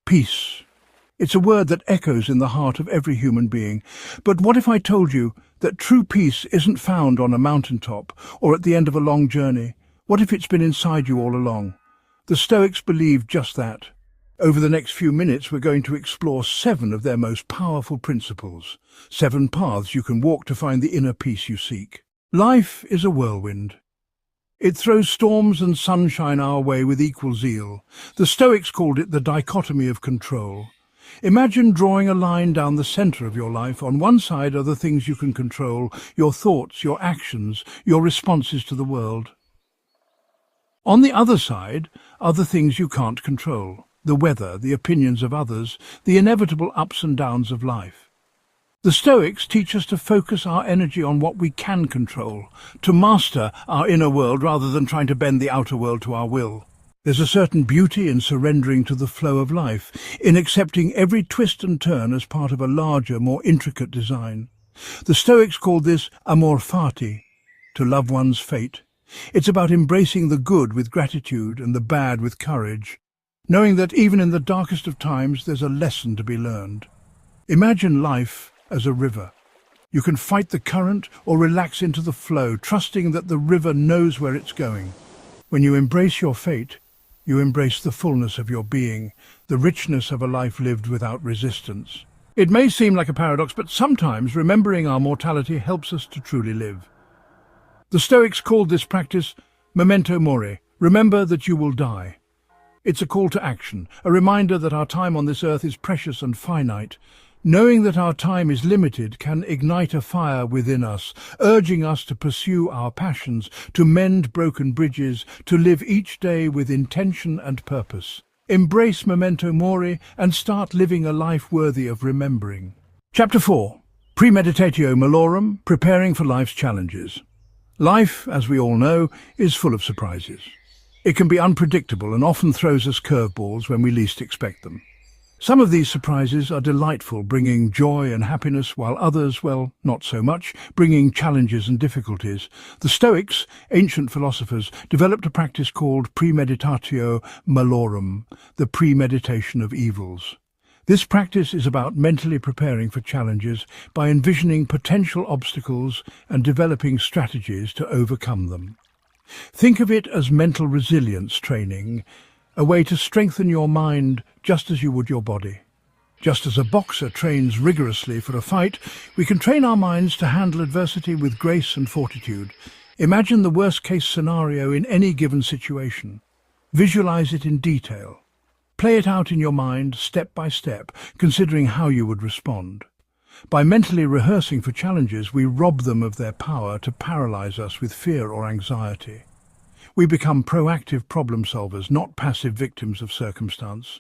Peace. It's a word that echoes in the heart of every human being. But what if I told you that true peace isn't found on a mountaintop or at the end of a long journey? What if it's been inside you all along? The Stoics believed just that. Over the next few minutes, we're going to explore 7 of their most powerful principles. 7 paths you can walk to find the inner peace you seek. Life is a whirlwind. It throws storms and sunshine our way with equal zeal. The Stoics called it the dichotomy of control. Imagine drawing a line down the center of your life. On one side are the things you can control, your thoughts, your actions, your responses to the world. On the other side are the things you can't control, the weather, the opinions of others, the inevitable ups and downs of life. The Stoics teach us to focus our energy on what we can control, to master our inner world rather than trying to bend the outer world to our will. There's a certain beauty in surrendering to the flow of life, in accepting every twist and turn as part of a larger, more intricate design. The Stoics called this amor fati, to love one's fate. It's about embracing the good with gratitude and the bad with courage, knowing that even in the darkest of times there's a lesson to be learned. Imagine life as a river. You can fight the current or relax into the flow, trusting that the river knows where it's going. When you embrace your fate, you embrace the fullness of your being, the richness of a life lived without resistance. It may seem like a paradox, but sometimes remembering our mortality helps us to truly live. The Stoics called this practice memento mori, remember that you will die. It's a call to action, a reminder that our time on this earth is precious and finite. Knowing that our time is limited can ignite a fire within us, urging us to pursue our passions, to mend broken bridges, to live each day with intention and purpose. Embrace memento mori and start living a life worthy of remembering. Chapter 4. Premeditatio malorum, preparing for life's challenges. Life, as we all know, is full of surprises. It can be unpredictable and often throws us curveballs when we least expect them. Some of these surprises are delightful, bringing joy and happiness, while others, well, not so much, bringing challenges and difficulties. The Stoics, ancient philosophers, developed a practice called premeditatio malorum, the premeditation of evils. This practice is about mentally preparing for challenges by envisioning potential obstacles and developing strategies to overcome them. Think of it as mental resilience training, a way to strengthen your mind just as you would your body. Just as a boxer trains rigorously for a fight, we can train our minds to handle adversity with grace and fortitude. Imagine the worst-case scenario in any given situation. Visualize it in detail. Play it out in your mind, step by step, considering how you would respond. By mentally rehearsing for challenges, we rob them of their power to paralyze us with fear or anxiety. We become proactive problem solvers, not passive victims of circumstance.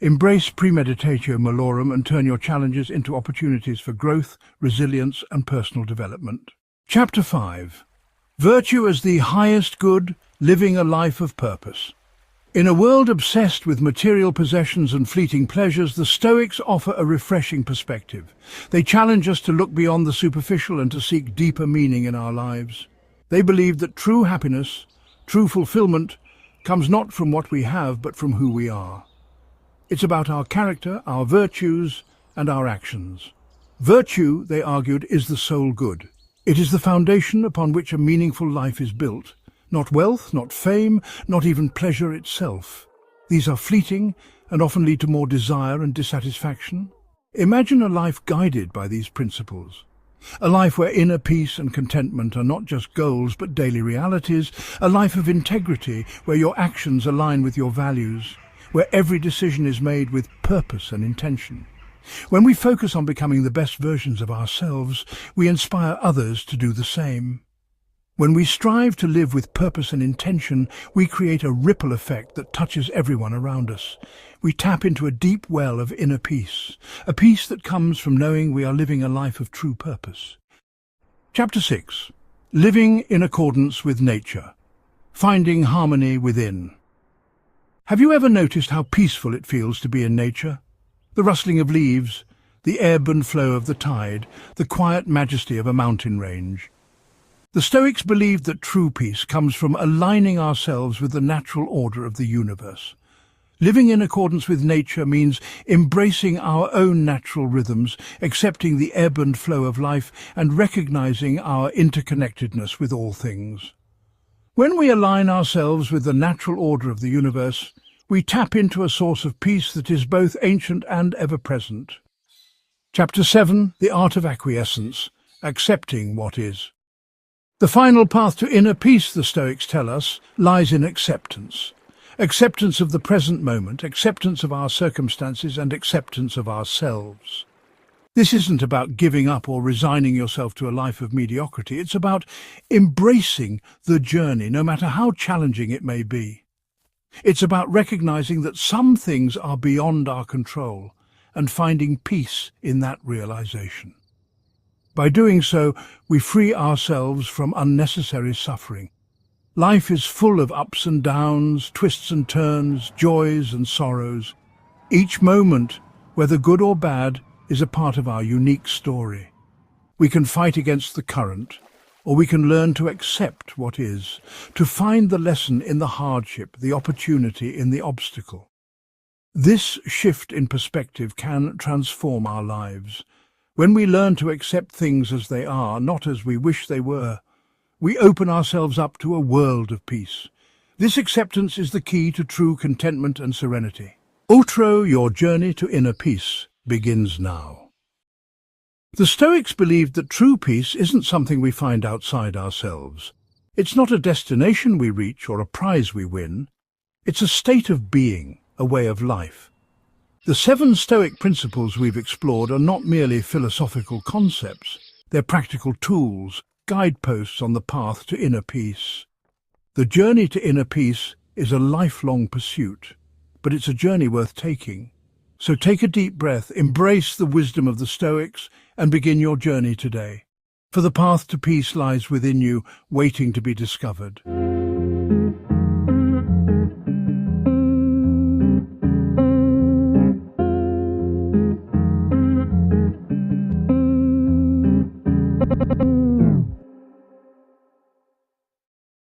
Embrace premeditatio malorum and turn your challenges into opportunities for growth, resilience, and personal development. Chapter 5. Virtue as the highest good, living a life of purpose. In a world obsessed with material possessions and fleeting pleasures, the Stoics offer a refreshing perspective. They challenge us to look beyond the superficial and to seek deeper meaning in our lives. They believe that true happiness, true fulfillment, comes not from what we have, but from who we are. It's about our character, our virtues, and our actions. Virtue, they argued, is the sole good. It is the foundation upon which a meaningful life is built. Not wealth, not fame, not even pleasure itself. These are fleeting and often lead to more desire and dissatisfaction. Imagine a life guided by these principles. A life where inner peace and contentment are not just goals but daily realities. A life of integrity where your actions align with your values, where every decision is made with purpose and intention. When we focus on becoming the best versions of ourselves, we inspire others to do the same. When we strive to live with purpose and intention, we create a ripple effect that touches everyone around us. We tap into a deep well of inner peace, a peace that comes from knowing we are living a life of true purpose. Chapter 6. Living in accordance with nature. Finding harmony within. Have you ever noticed how peaceful it feels to be in nature? The rustling of leaves, the ebb and flow of the tide, the quiet majesty of a mountain range. The Stoics believed that true peace comes from aligning ourselves with the natural order of the universe. Living in accordance with nature means embracing our own natural rhythms, accepting the ebb and flow of life, and recognizing our interconnectedness with all things. When we align ourselves with the natural order of the universe, we tap into a source of peace that is both ancient and ever-present. Chapter 7, The Art of Acquiescence, Accepting What Is. The final path to inner peace, the Stoics tell us, lies in acceptance. Acceptance of the present moment, acceptance of our circumstances, and acceptance of ourselves. This isn't about giving up or resigning yourself to a life of mediocrity. It's about embracing the journey, no matter how challenging it may be. It's about recognizing that some things are beyond our control and finding peace in that realization. By doing so, we free ourselves from unnecessary suffering. Life is full of ups and downs, twists and turns, joys and sorrows. Each moment, whether good or bad, is a part of our unique story. We can fight against the current, or we can learn to accept what is, to find the lesson in the hardship, the opportunity in the obstacle. This shift in perspective can transform our lives. When we learn to accept things as they are, not as we wish they were, we open ourselves up to a world of peace. This acceptance is the key to true contentment and serenity. Outro, your journey to inner peace begins now. The Stoics believed that true peace isn't something we find outside ourselves. It's not a destination we reach or a prize we win. It's a state of being, a way of life. The 7 Stoic principles we've explored are not merely philosophical concepts. They're practical tools, guideposts on the path to inner peace. The journey to inner peace is a lifelong pursuit, but it's a journey worth taking. So take a deep breath, embrace the wisdom of the Stoics, and begin your journey today. For the path to peace lies within you, waiting to be discovered.